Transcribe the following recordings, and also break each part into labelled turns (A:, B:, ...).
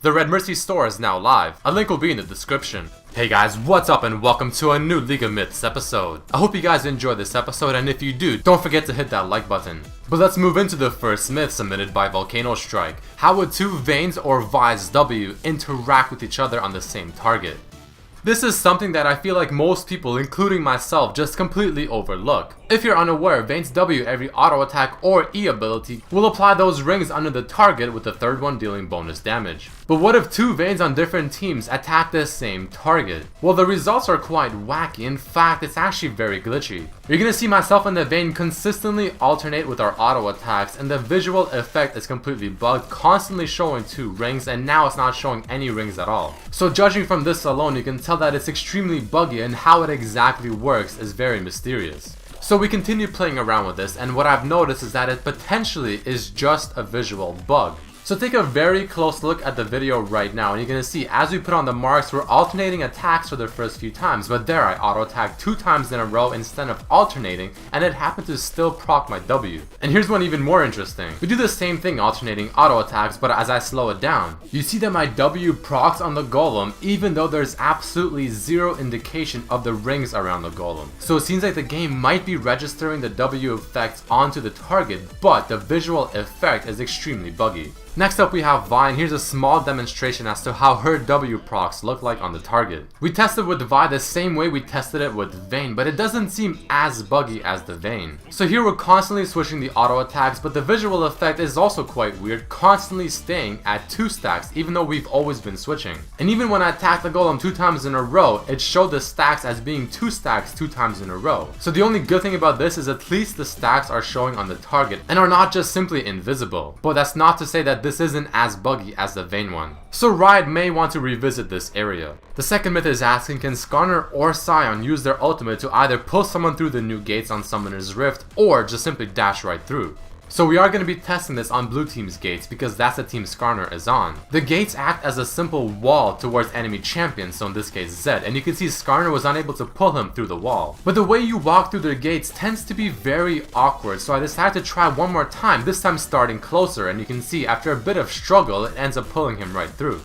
A: The Red Mercy store is now live. A link will be in the description. Hey guys, what's up and welcome to a new League of Myths episode. I hope you guys enjoyed this episode, and if you do, don't forget to hit that like button. But let's move into the first myth submitted by Volcano Strike. How would two Vaynes or Vi's W interact with each other on the same target? This is something that I feel like most people, including myself, just completely overlook. If you're unaware, Vayne's W, every auto attack or E ability, will apply those rings under the target, with the third one dealing bonus damage. But what if two Vaynes on different teams attack the same target? Well, the results are quite wacky. In fact, it's actually very glitchy. You're gonna see myself and the Vayne consistently alternate with our auto attacks, and the visual effect is completely bugged, constantly showing two rings, and now it's not showing any rings at all. So judging from this alone, you can tell that it's extremely buggy, and how it exactly works is very mysterious. So we continue playing around with this, and what I've noticed is that it potentially is just a visual bug. So take a very close look at the video right now, and you're gonna see as we put on the marks, we're alternating attacks for the first few times, but there I auto attacked 2 times in a row instead of alternating, and it happened to still proc my W. And here's one even more interesting. We do the same thing alternating auto attacks, but as I slow it down, you see that my W procs on the golem even though there's absolutely zero indication of the rings around the golem. So it seems like the game might be registering the W effects onto the target, but the visual effect is extremely buggy. Next up we have Vi, and here's a small demonstration as to how her W procs look like on the target. We tested with Vi the same way we tested it with Vayne, but it doesn't seem as buggy as the Vayne. So here we're constantly switching the auto attacks, but the visual effect is also quite weird, constantly staying at 2 stacks even though we've always been switching. And even when I attacked the golem 2 times in a row, it showed the stacks as being 2 stacks 2 times in a row. So the only good thing about this is at least the stacks are showing on the target and are not just simply invisible. But that's not to say that this isn't as buggy as the Vayne one. So Riot may want to revisit this area. The second myth is asking, can Skarner or Sion use their ultimate to either pull someone through the new gates on Summoner's Rift or just simply dash right through? So we are going to be testing this on blue team's gates because that's the team Skarner is on. The gates act as a simple wall towards enemy champions, so in this case Zed, and you can see Skarner was unable to pull him through the wall. But the way you walk through their gates tends to be very awkward, so I decided to try one more time, this time starting closer, and you can see after a bit of struggle it ends up pulling him right through.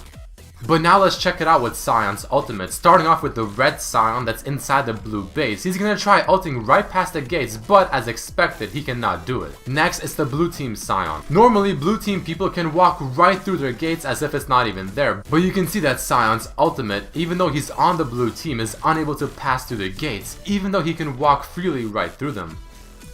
A: But now let's check it out with Sion's ultimate, starting off with the red Sion that's inside the blue base. He's gonna try ulting right past the gates, but as expected, he cannot do it. Next is the blue team Sion. Normally, blue team people can walk right through their gates as if it's not even there, but you can see that Sion's ultimate, even though he's on the blue team, is unable to pass through the gates, even though he can walk freely right through them.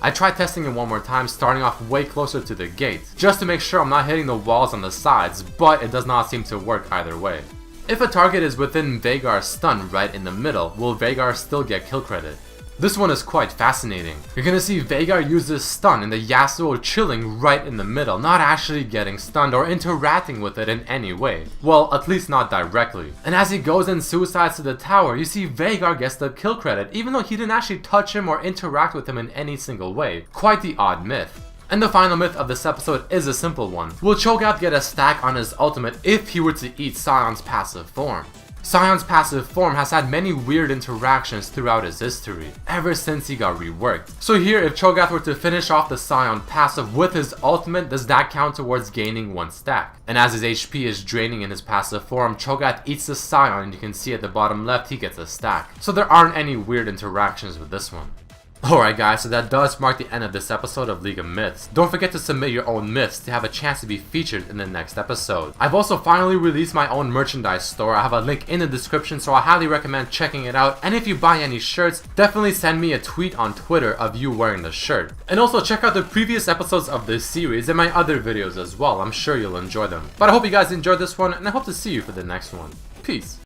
A: I tried testing it one more time, starting off way closer to the gate, just to make sure I'm not hitting the walls on the sides, but it does not seem to work either way. If a target is within Veigar's stun right in the middle, will Veigar still get kill credit? This one is quite fascinating. You're gonna see Veigar use this stun and the Yasuo chilling right in the middle, not actually getting stunned or interacting with it in any way. Well, at least not directly. And as he goes and suicides to the tower, you see Veigar gets the kill credit, even though he didn't actually touch him or interact with him in any single way. Quite the odd myth. And the final myth of this episode is a simple one. Will Cho'Gath get a stack on his ultimate if he were to eat Sion's passive form? Sion's passive form has had many weird interactions throughout his history, ever since he got reworked. So here, if Cho'Gath were to finish off the Sion passive with his ultimate, does that count towards gaining 1 stack? And as his HP is draining in his passive form, Cho'Gath eats the Sion, and you can see at the bottom left he gets a stack. So there aren't any weird interactions with this one. Alright guys, so that does mark the end of this episode of League of Myths. Don't forget to submit your own myths to have a chance to be featured in the next episode. I've also finally released my own merchandise store. I have a link in the description, so I highly recommend checking it out. And if you buy any shirts, definitely send me a tweet on Twitter of you wearing the shirt. And also check out the previous episodes of this series and my other videos as well. I'm sure you'll enjoy them. But I hope you guys enjoyed this one, and I hope to see you for the next one. Peace.